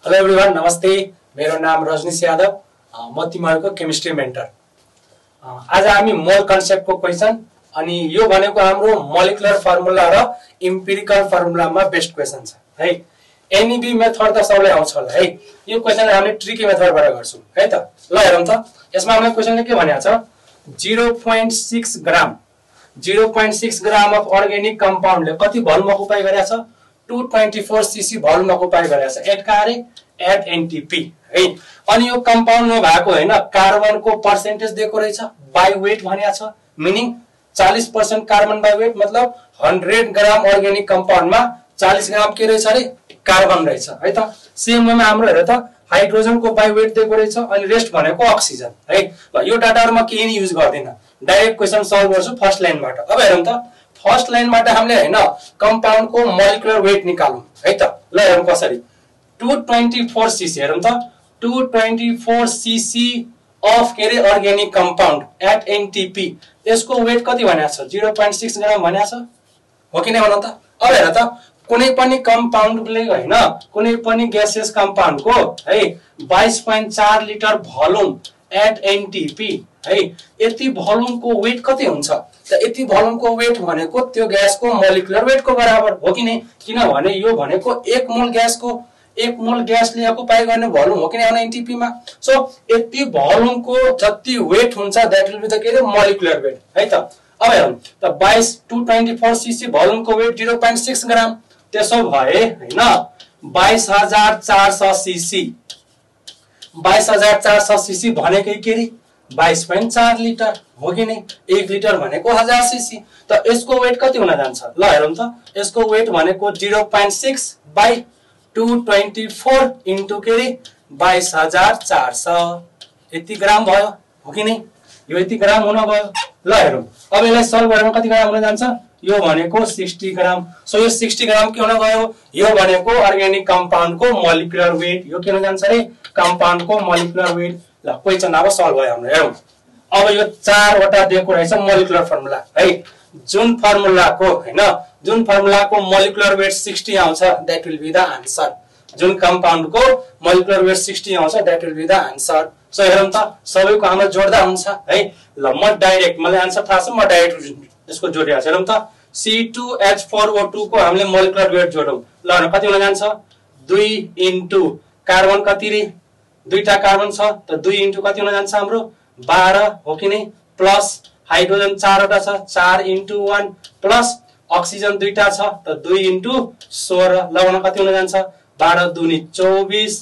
Hello everyone, नमस्ते। मेरो नाम रजनीश यादव, म तिमीहरुको केमिस्ट्री मेन्टर। आज हामी मोल कन्सेप्टको क्वेशन अनि यो भनेको हाम्रो मोलिकुलर फर्मुला र एम्पिरिकल फर्मुलामा बेस्ड क्वेशन छ है। एनईबी मेथड त सबैलाई आउँछ होला है। यो क्वेशन हामीले ट्रिकी मेथडबाट गर्छौं है त। ल हेरौँ त, यसमा हाम्रो क्वेशनले के भनेको छ, 0.6 ग्राम अफ अर्ग्यानिक कम्पाउन्डले कति भोल्युम अकुपाई गरेको छ, 224 सीसी भोल्युम अकुपाई गरेको छ एट कार्य एट एनटीपी है। अनि यो कम्पाउन्डमा भएको हैन, कार्बनको पर्सेन्टेज दिएको रहेछ, बाइ वेट भनेको छ, मिनिङ 40% कार्बन बाइ वेट, मतलब 100 ग्राम अर्ग्यानिक कम्पाउन्डमा 40 ग्राम के रहेछ रे, कार्बन रहेछ है त। सेम वेमा हाम्रो हेर त हाइड्रोजनको बाइ वेट दिएको रहेछ अनि रेस्ट भनेको अक्सिजन है। ल यो डाटाहरुमा केही नि युज गर्दिन, डाइरेक्ट क्वेशन सल्भ गर्छु फर्स्ट लाइनबाट। अब हेरौँ त, फर्स्ट लाइनबाट हामीले हैन कम्पाउन्डको मोलिकुलर वेट निकालौं है त। ल हेरौँ कसरी, 224 सीसी हेरौँ त, 224 सीसी अफ के रे अर्ग्यानिक कम्पाउन्ड एट एनटीपी, यसको वेट कति भनेको छ, 0.6 ग्राम भनेको छ हो कि नै भन त। अब हेर त, कुनै पनि कम्पाउन्डले हैन, कुनै पनि ग्यासियस कम्पाउन्डको है 22.4 लिटर भोल्युम एट एनटीपी है, यति भोल्युमको वेट कति हुन्छ त। यति भोल्युमको वेट भनेको त्यो ग्यासको मोलिकुलर वेटको बराबर हो कि नै, किनभने यो भनेको 1 मोल ग्यासको 1 मोल ग्यासले अकुपाई गर्ने भोल्युम हो कि नै एनटीपी मा। सो यति भोल्युमको जति वेट हुन्छ दैट विल बी द के रे मोलिकुलर वेट है त। अब हेरौँ त, 224 सीसी भोल्युमको वेट 0.6 ग्राम, त्यसो भए हैन 22400 सीसी, 22400 सीसी भनेकै के रे 22.4 लिटर हो कि नै। 1 लिटर भनेको 1000 सीसी, त यसको वेट कति हुन जान्छ। ल हेरौँ त, यसको वेट भनेको 0.6 बाइ 224 इन्टु के रे 22400, यति ग्राम भयो हो कि नै, यो यति ग्राम हुन गयो। ल हेरौँ, अब यसलाई सल्भ गरेर कति ग्राम हुन जान्छ, यो भनेको 60 ग्राम। सो यो 60 ग्राम के हुन गयो, यो भनेको अर्ग्यानिक कम्पाउन्डको मोलिकुलर वेट, यो के हुन जान्छ रे कम्पाउन्डको मोलिकुलर वेट। ल क्वेशन अब सल्भ भयो हाम्रो। हेरौँ, अब यो 4 वटा दिएको रहेछ मोलिकुलर फर्मुला है, जुन फर्मुलाको हैन, जुन फर्मुलाको मोलिकुलर वेट 60 आउँछ that will be the answer. जुन कम्पाउन्डको मोलिकुलर वेट 60 आउँछ that will be the answer. So हेरौँ त, सबैको हाम्रो जोड्दा हुन्छ है। ल म डाइरेक्ट, मलाई आन्सर थाहा छ, म डाइरेक्ट यसको जोडिरहेको छु। हेरौँ त, C2H4O2 को हामीले मोलिकुलर वेट जोडौं। ल कति हुन जान्छ, 2 इन्टु कार्बन कति रे, दुईटा कार्बन छ त 2 इन्टु कति हुन जान्छ हाम्रो 12 हो कि नै, प्लस हाइड्रोजन 4 वटा छ, 4 इन्टु 1 प्लस अक्सिजन दुईटा छ त 2 इन्टु 16। ल भने कति हुन जान्छ, 12 दुनी 24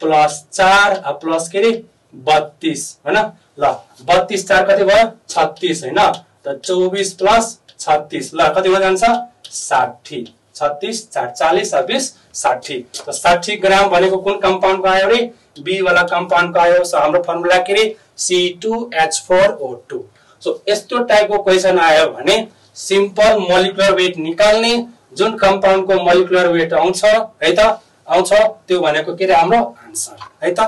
प्लस 4 प्लस के रे 32 हैन। ल 32 4 कति भयो 36 हैन, त 24 प्लस 36, ल कति हुन जान्छ 60, 36 4 40 20 60। त 60 ग्राम भनेको कुन कम्पाउन्डको आयो रे, बी वाला कम्पाउन्डको आयो। सो हाम्रो फर्मुला के रे C2H4O2। सो यस्तो टाइपको क्वेशन आयो भने सिम्पल मोलिकुलर वेट निकाल्ने, जुन कम्पाउन्डको मोलिकुलर वेट आउँछ है त, आउँछ त्यो भनेको के रे हाम्रो आन्सर है त।